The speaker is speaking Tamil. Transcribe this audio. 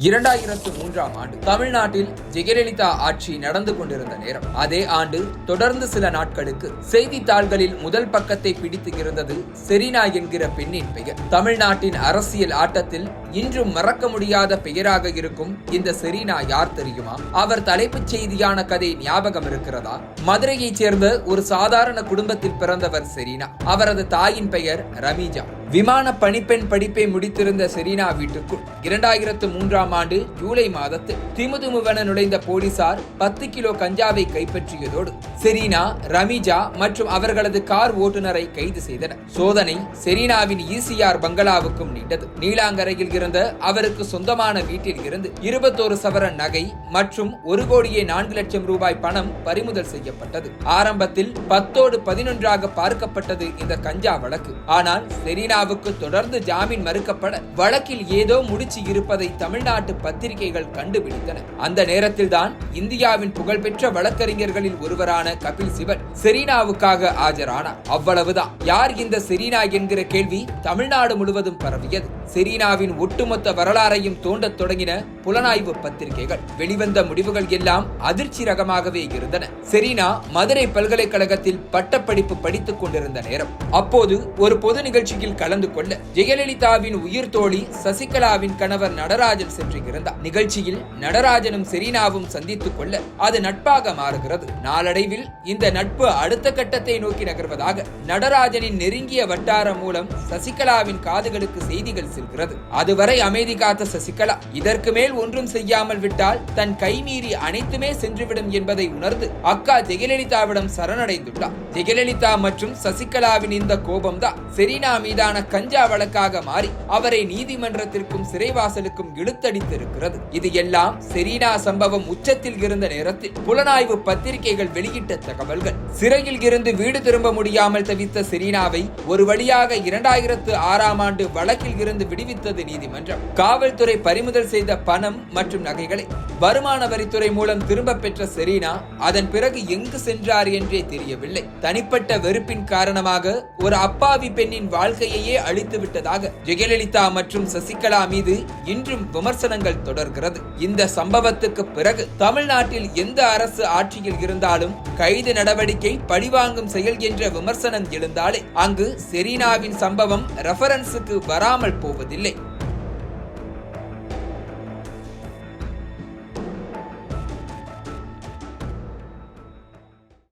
2003ஆம் ஆண்டு தமிழ்நாட்டில் ஜெயலலிதா ஆட்சி நடந்து கொண்டிருந்த நேரம். அதே ஆண்டு தொடர்ந்து சில நாட்களுக்கு செய்தித்தாள்களில் முதல் பக்கத்தை பிடித்து இருந்தது செரீனா என்கிற பெண்ணின் பெயர். தமிழ்நாட்டின் அரசியல் ஆட்டத்தில் இன்றும் மறக்க முடியாத பெயராக இருக்கும் இந்த செரீனா யார் தெரியுமா? அவர் தலைப்புச் செய்தியான கதை ஞாபகம் இருக்கிறதா? மதுரையைச் சேர்ந்த ஒரு சாதாரண குடும்பத்தில் பிறந்தவர் செரீனா. அவரது தாயின் பெயர் ரமீஜா. விமான பணிப்பெண் படிப்பை முடித்திருந்த செரீனா வீட்டுக்குள் 2003ஆம் ஆண்டு ஜூலை மாதத்தில் திமுதுமுவென நுழைந்த போலீசார் 10 கிலோ கஞ்சாவை கைப்பற்றியதோடு செரீனா, ரமீஜா மற்றும் அவர்களது கார் ஓட்டுநரை கைது செய்தனர். சோதனை செரீனாவின் ECR பங்களாவுக்கும் நீண்டது. நீலாங்கரையில் இருந்த அவருக்கு சொந்தமான வீட்டில் இருந்து 21 சவரன் நகை மற்றும் 1,04,00,000 ரூபாய் பணம் பறிமுதல் செய்யப்பட்டது. ஆரம்பத்தில் 10ஓடு 11ஆக பார்க்கப்பட்டது இந்த கஞ்சா வழக்கு. ஆனால் செரீனாவுக்கு தொடர்ந்து ஜாமீன் மறுக்கப்பட வழக்கில் ஏதோ முடிச்சு இருப்பதை தமிழ்நாட்டு பத்திரிகைகள் கண்டுபிடித்தன. அந்த நேரத்தில் தான் இந்தியாவின் புகழ்பெற்ற வழக்கறிஞர்களில் ஒருவரான கபில் சிபல் செரீனாவுக்காக ஆஜரானார். அவ்வளவுதான். யார் இந்த செரீனா என்கிற கேள்வி தமிழ்நாடு முழுவதும் பரவியது. செரீனாவின் ஒட்டுமொத்த வரலாறையும் தோண்டத் தொடங்கின புலனாய்வு பத்திரிகைகள். வெளிவந்த முடிவுகள் எல்லாம் அதிர்ச்சி ரகமாகவே இருந்தன. செரீனா மதுரை பல்கலைக்கழகத்தில் பட்டப்படிப்பு படித்துக் கொண்டிருந்த நேரம். அப்போது ஒரு பொது நிகழ்ச்சியில் கலந்து கொள்ள ஜெயலலிதாவின் உயிர் தோழி சசிகலாவின் கணவர் நடராஜன் சென்றிருந்தார். நிகழ்ச்சியில் நடராஜனும் செரீனாவும் சந்தித்துக் கொள்ள அது நட்பாக மாறுகிறது. நாளடைவில் இந்த நட்பு அடுத்த கட்டத்தை நோக்கி நகர்வதாக நடராஜனின் நெருங்கிய வட்டாரம் மூலம் சசிகலாவின் காதுகளுக்கு செய்திகள் செல்கிறது. அதுவரை அமைதி காத்த சசிகலா இதற்கு மேல் ஒன்றும் செய்யாமல் விட்டால் தன் கைமீறி அனைத்துமே சென்றுவிடும் என்பதை உணர்ந்து அக்கா ஜெயலலிதாவிடம் சரணடைந்துள்ளார். ஜெயலலிதா மற்றும் சசிகலாவின் இந்த கோபம்தான் செரீனா மீதான கஞ்சா வழக்காக மாறி அவரை நீதிமன்றத்திற்கும் சிறைவாசலுக்கும் இழுத்தடித்திருக்கிறது. இது எல்லாம் செரீனா சம்பவம் உச்சத்தில் இருந்த நேரத்தில் புலனாய்வு பத்திரிகைகள் வெளியிட்ட தகவல்கள். சிறையில் இருந்து வீடு திரும்ப முடியாமல் தவித்த செரீனாவை ஒரு வழியாக 2006ஆம் ஆண்டு வழக்கில் இருந்து விடுவித்தது நீதிமன்றம். காவல்துறை பறிமுதல் செய்த பணம் மற்றும் நகைகளை வருமான வரித்துறை மூலம் திரும்ப பெற்ற செரீனா அதன் பிறகு எங்கு சென்றார் என்றே தெரியவில்லை. தனிப்பட்ட வெறுப்பின் காரணமாக ஒரு அப்பாவி பெண்ணின் வாழ்க்கையே அழித்து விட்டதாக ஜெயலலிதா மற்றும் சசிகலா மீது இன்றும் விமர்சனங்கள் தொடர்கிறது. இந்த சம்பவத்துக்கு பிறகு தமிழ்நாட்டில் எந்த அரசு ஆட்சியில் இருந்தாலும் கைது நடவடிக்கை பழிவாங்கும் செயல் என்ற விமர்சனம் எழுந்தாலே அங்கு செரீனாவின் சம்பவம் ரெஃபரன்ஸுக்கு வராமல் போவதில்லை.